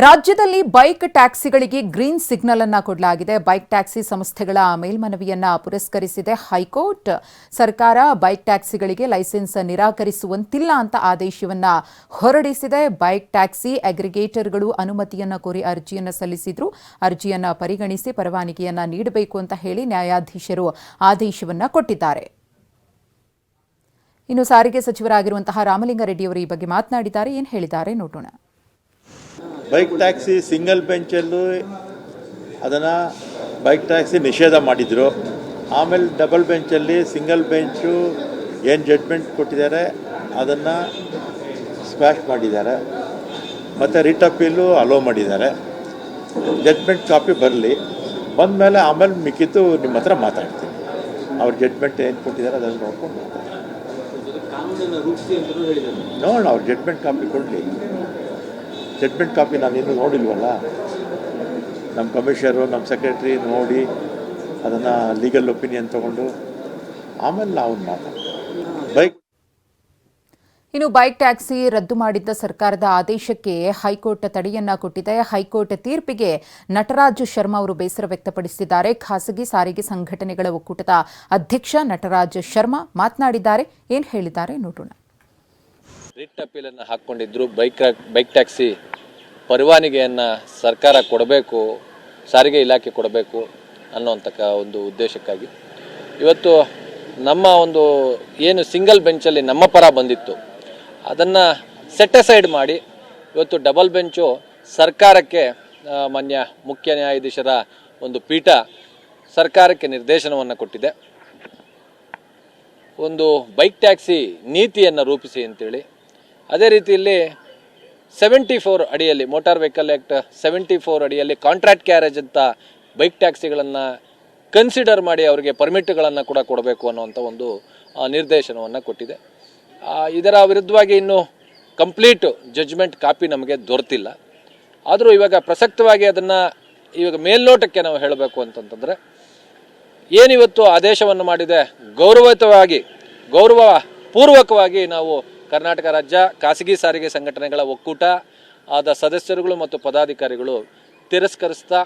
ರಾಜ್ಯದಲ್ಲಿ bike ಟ್ಯಾಕ್ಸಿಗಳಿಗೆ green signal ಅನ್ನು ಕೊಡಲಾಗಿದೆ. ಬೈಕ್ ಟ್ಯಾಕ್ಸಿ ಸಂಸ್ಥೆಗಳ ಮೇಲ್ಮನವಿಯನ್ನ ಪುರಸ್ಕರಿಸಿದೆ ಹೈಕೋರ್ಟ್. ಸರ್ಕಾರ ಬೈಕ್ ಟ್ಯಾಕ್ಸಿಗಳಿಗೆ ಲೈಸೆನ್ಸ್ ನಿರಾಕರಿಸುವಂತಿಲ್ಲ ಅಂತ ಆದೇಶವನ್ನ ಹೊರಡಿಸಿದೆ. ಬೈಕ್ ಟ್ಯಾಕ್ಸಿ ಅಗ್ರಿಗೇಟರ್ಗಳು ಅನುಮತಿಯನ್ನ ಕೋರಿ ಅರ್ಜಿಯನ್ನ ಸಲ್ಲಿಸಿದ್ರು. ಅರ್ಜಿಯನ್ನ ಪರಿಗಣಿಸಿ ಪರವಾನಗಿಯನ್ನ ನೀಡಬೇಕು ಅಂತ ಹೇಳಿ ನ್ಯಾಯಾಧೀಶರು ಆದೇಶವನ್ನ ಕೊಟ್ಟಿದ್ದಾರೆ. ಇನ್ನು ಸಾರಿಗೆ ಸಚಿವರಾಗಿರುವಂತಹ ರಾಮಲಿಂಗಾರೆಡ್ಡಿಯವರು ಈ ಬಗ್ಗೆ ಮಾತನಾಡಿದ್ದಾರೆ. ಏನು ಹೇಳಿದ್ದಾರೆ ನೋಡೋಣ. ಬೈಕ್ ಟ್ಯಾಕ್ಸಿ ಸಿಂಗಲ್ ಬೆಂಚಲ್ಲೂ ಅದನ್ನು ಬೈಕ್ ಟ್ಯಾಕ್ಸಿ ನಿಷೇಧ ಮಾಡಿದರು. ಆಮೇಲೆ ಡಬಲ್ ಬೆಂಚಲ್ಲಿ ಸಿಂಗಲ್ ಬೆಂಚು ಏನು ಜಡ್ಜ್ಮೆಂಟ್ ಕೊಟ್ಟಿದ್ದಾರೆ ಅದನ್ನು ಸ್ಕ್ವಾಶ್ ಮಾಡಿದ್ದಾರೆ. ಮತ್ತು ರಿಟ್ ಅಪೀಲು ಅಲೋ ಮಾಡಿದ್ದಾರೆ. ಜಡ್ಜ್ಮೆಂಟ್ ಕಾಪಿ ಬರಲಿ, ಬಂದ ಮೇಲೆ ಆಮೇಲೆ ಮಿಕ್ಕಿದ್ದು ನಿಮ್ಮ ಹತ್ರ ಮಾತಾಡ್ತೀನಿ. ಅವ್ರ ಜಡ್ಜ್ಮೆಂಟ್ ಏನು ಕೊಟ್ಟಿದ್ದಾರೆ ಅದನ್ನು ನೋಡ್ಕೊಂಡು ನೋಡೋಣ. ಅವ್ರ ಜಡ್ಜ್ಮೆಂಟ್ ಕಾಪಿ ಕೊಡಲಿ. ಜಡ್ಜ್ಮೆಂಟ್ ಕಾಪಿ ನಾನು ಇನ್ನೂ ನೋಡಿಲ್ವಲ್ಲ. ನಮ್ಮ ಕಮಿಷನರು ನಮ್ಮ ಸೆಕ್ರೆಟ್ರಿ ನೋಡಿ ಅದನ್ನು ಲೀಗಲ್ ಒಪಿನಿಯನ್ ತೊಗೊಂಡು ಆಮೇಲೆ ನಾವು ಮಾತಾಡ್ತೀವಿ. ಇನ್ನು ಬೈಕ್ ಟ್ಯಾಕ್ಸಿ ರದ್ದು ಮಾಡಿದ್ದ ಸರ್ಕಾರದ ಆದೇಶಕ್ಕೆ ಹೈಕೋರ್ಟ್ ತಡೆಯನ್ನ ಕೊಟ್ಟಿದೆ. ಹೈಕೋರ್ಟ್ ತೀರ್ಪಿಗೆ ನಟರಾಜ್ ಶರ್ಮಾ ಅವರು ಬೇಸರ ವ್ಯಕ್ತಪಡಿಸಿದ್ದಾರೆ. ಖಾಸಗಿ ಸಾರಿಗೆ ಸಂಘಟನೆಗಳ ಒಕ್ಕೂಟದ ಅಧ್ಯಕ್ಷ ನಟರಾಜ್ ಶರ್ಮಾ ಮಾತನಾಡಿದ್ದಾರೆ. ಏನು ಹೇಳಿದ್ದಾರೆ ನೋಡೋಣ. ರಿಟ್ ಅಪೀಲನ್ನು ಹಾಕ್ಕೊಂಡಿದ್ರು. ಬೈಕ್ ಟ್ಯಾಕ್ಸಿ ಪರವಾನಗಿಯನ್ನು ಸರ್ಕಾರ ಕೊಡಬೇಕು, ಸಾರಿಗೆ ಇಲಾಖೆ ಕೊಡಬೇಕು ಅನ್ನೋಂಥ ಒಂದು ಉದ್ದೇಶಕ್ಕಾಗಿ ಇವತ್ತು ನಮ್ಮ ಒಂದು ಏನು ಸಿಂಗಲ್ ಬೆಂಚಲ್ಲಿ ನಮ್ಮ ಪರ ಬಂದಿತ್ತು ಅದನ್ನು ಸೆಟ್ ಅಸೈಡ್ ಮಾಡಿ ಇವತ್ತು ಡಬಲ್ ಬೆಂಚು ಸರ್ಕಾರಕ್ಕೆ ಮಾನ್ಯ ಮುಖ್ಯ ನ್ಯಾಯಾಧೀಶರ ಒಂದು ಪೀಠ ಸರ್ಕಾರಕ್ಕೆ ನಿರ್ದೇಶನವನ್ನು ಕೊಟ್ಟಿದೆ. ಒಂದು ಬೈಕ್ ಟ್ಯಾಕ್ಸಿ ನೀತಿಯನ್ನು ರೂಪಿಸಿ ಅಂತೇಳಿ. ಅದೇ ರೀತಿಯಲ್ಲಿ 74 ಅಡಿಯಲ್ಲಿ ಮೋಟಾರ್ ವೆಹಿಕಲ್ ಆ್ಯಕ್ಟ್ 74 ಅಡಿಯಲ್ಲಿ ಕಾಂಟ್ರಾಕ್ಟ್ ಕ್ಯಾರೇಜ್ ಅಂತ ಬೈಕ್ ಟ್ಯಾಕ್ಸಿಗಳನ್ನು ಕನ್ಸಿಡರ್ ಮಾಡಿ ಅವರಿಗೆ ಪರ್ಮಿಟ್ಗಳನ್ನು ಕೂಡ ಕೊಡಬೇಕು ಅನ್ನುವಂಥ ಒಂದು ನಿರ್ದೇಶನವನ್ನು ಕೊಟ್ಟಿದೆ. ಇದರ ವಿರುದ್ಧವಾಗಿ ಇನ್ನೂ ಕಂಪ್ಲೀಟ್ ಜಡ್ಜ್ಮೆಂಟ್ ಕಾಪಿ ನಮಗೆ ದೊರೆತಿಲ್ಲ. ಆದರೂ ಇವಾಗ ಪ್ರಸಕ್ತವಾಗಿ ಅದನ್ನು ಇವಾಗ ಮೇಲ್ನೋಟಕ್ಕೆ ನಾವು ಹೇಳಬೇಕು ಅಂತಂತಂದರೆ ಏನಿವತ್ತು ಆದೇಶವನ್ನು ಮಾಡಿದೆ ಗೌರವಪೂರ್ವಕವಾಗಿ ನಾವು ಕರ್ನಾಟಕ ರಾಜ್ಯ ಖಾಸಗಿ ಸಾರಿಗೆ ಸಂಘಟನೆಗಳ ಒಕ್ಕೂಟ ಆದ ಸದಸ್ಯರುಗಳು ಮತ್ತು ಪದಾಧಿಕಾರಿಗಳು ತಿರಸ್ಕರಿಸ್ತಾ